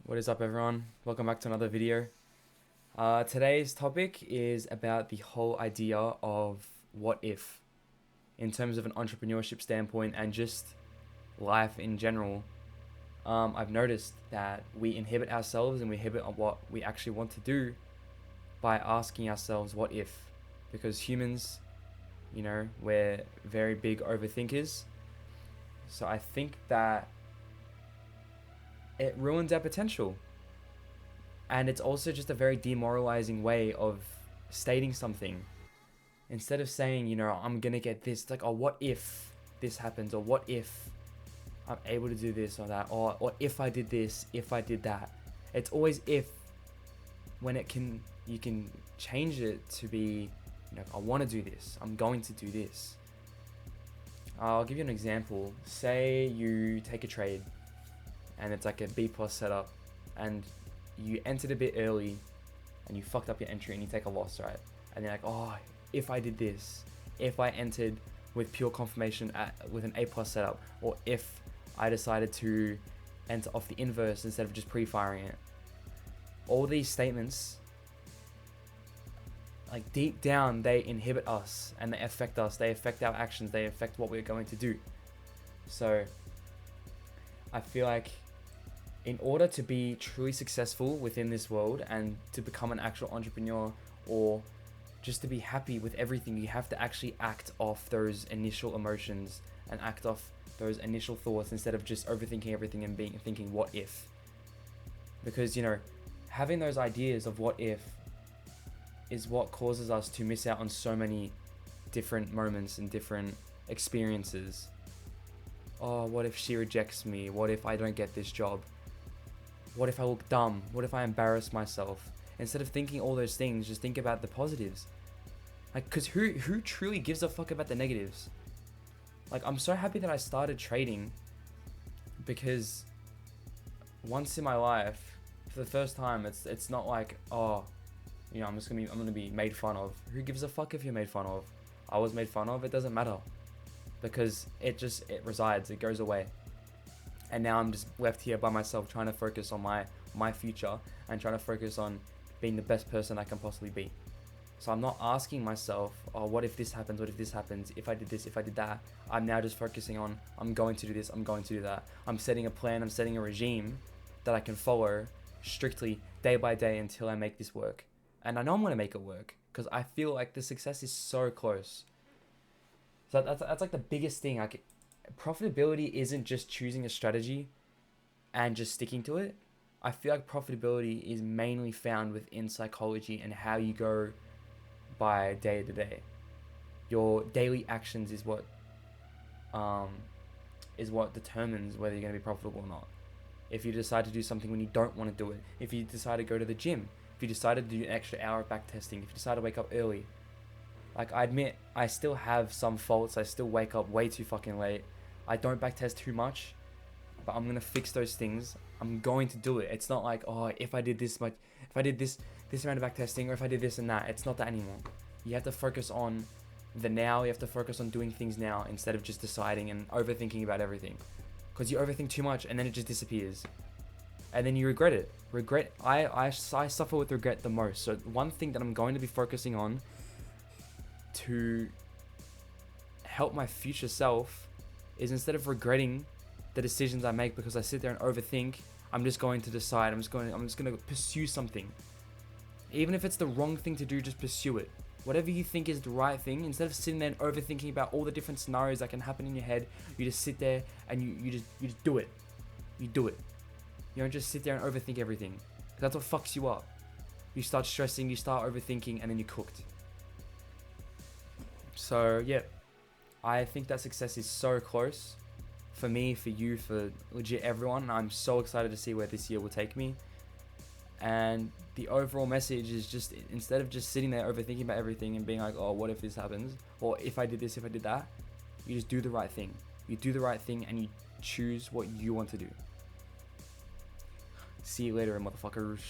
What is up, everyone? Welcome back to another video. Today's topic is about the whole idea of what if, in terms of an entrepreneurship standpoint and just life in general. I've noticed that we inhibit ourselves and we inhibit on what we actually want to do by asking ourselves what if, because humans, we're very big overthinkers. So I think that it ruins our potential. And it's also just a very demoralizing way of stating something. Instead of saying, I'm gonna get this, it's like, oh, what if this happens? Or what if I'm able to do this or that? Or if I did this, if I did that. It's always if, when you can change it to be, I want to do this, I'm going to do this. I'll give you an example. Say you take a trade and it's like a B+ setup, and you entered a bit early and you fucked up your entry and you take a loss, right? And you're like, oh, if I did this, if I entered with pure confirmation with an A+ setup, or if I decided to enter off the inverse instead of just pre-firing it. All these statements, like deep down, they inhibit us and they affect us. They affect our actions. They affect what we're going to do. So I feel like in order to be truly successful within this world and to become an actual entrepreneur, or just to be happy with everything, you have to actually act off those initial emotions and act off those initial thoughts instead of just overthinking everything and thinking what if. Because, having those ideas of what if is what causes us to miss out on so many different moments and different experiences. Oh, what if she rejects me? What if I don't get this job? What if I look dumb? What if I embarrass myself? Instead of thinking all those things, just think about the positives. Like, cause who truly gives a fuck about the negatives? Like, I'm so happy that I started trading, because once in my life, for the first time, it's not like, oh, I'm gonna be made fun of. Who gives a fuck if you're made fun of? I was made fun of. It doesn't matter, because it resides. It goes away. And now I'm just left here by myself, trying to focus on my future and trying to focus on being the best person I can possibly be. So I'm not asking myself, oh, what if this happens? What if this happens? If I did this, if I did that. I'm now just focusing on, I'm going to do this, I'm going to do that. I'm setting a plan, I'm setting a regime that I can follow strictly day by day until I make this work. And I know I'm going to make it work, because I feel like the success is so close. So that's like the biggest thing. Like, profitability isn't just choosing a strategy and just sticking to it. I feel like profitability is mainly found within psychology and how you go by day to day. Your daily actions is what determines whether you're going to be profitable or not. If you decide to do something when you don't want to do it, if you decide to go to the gym, if you decide to do an extra hour of back testing, if you decide to wake up early. Like, I admit, I still have some faults. I still wake up way too fucking late. I don't backtest too much, but I'm gonna fix those things. I'm going to do it. It's not like, oh, if I did this much, if I did this amount of backtesting, or if I did this and that. It's not that anymore. You have to focus on the now. You have to focus on doing things now instead of just deciding and overthinking about everything. Because you overthink too much and then it just disappears, and then you regret it. I suffer with regret the most. So one thing that I'm going to be focusing on to help my future self is, instead of regretting the decisions I make because I sit there and overthink, I'm just going to decide. I'm just going to pursue something. Even if it's the wrong thing to do, just pursue it. Whatever you think is the right thing, instead of sitting there and overthinking about all the different scenarios that can happen in your head, you just sit there and you just do it. You do it. You don't just sit there and overthink everything. That's what fucks you up. You start stressing, you start overthinking, and then you're cooked. So yeah, I think that success is so close for me, for you, for legit everyone. I'm so excited to see where this year will take me. And the overall message is just, instead of just sitting there overthinking about everything and being like, oh, what if this happens? Or if I did this, if I did that, you just do the right thing. You do the right thing and you choose what you want to do. See you later, motherfuckers.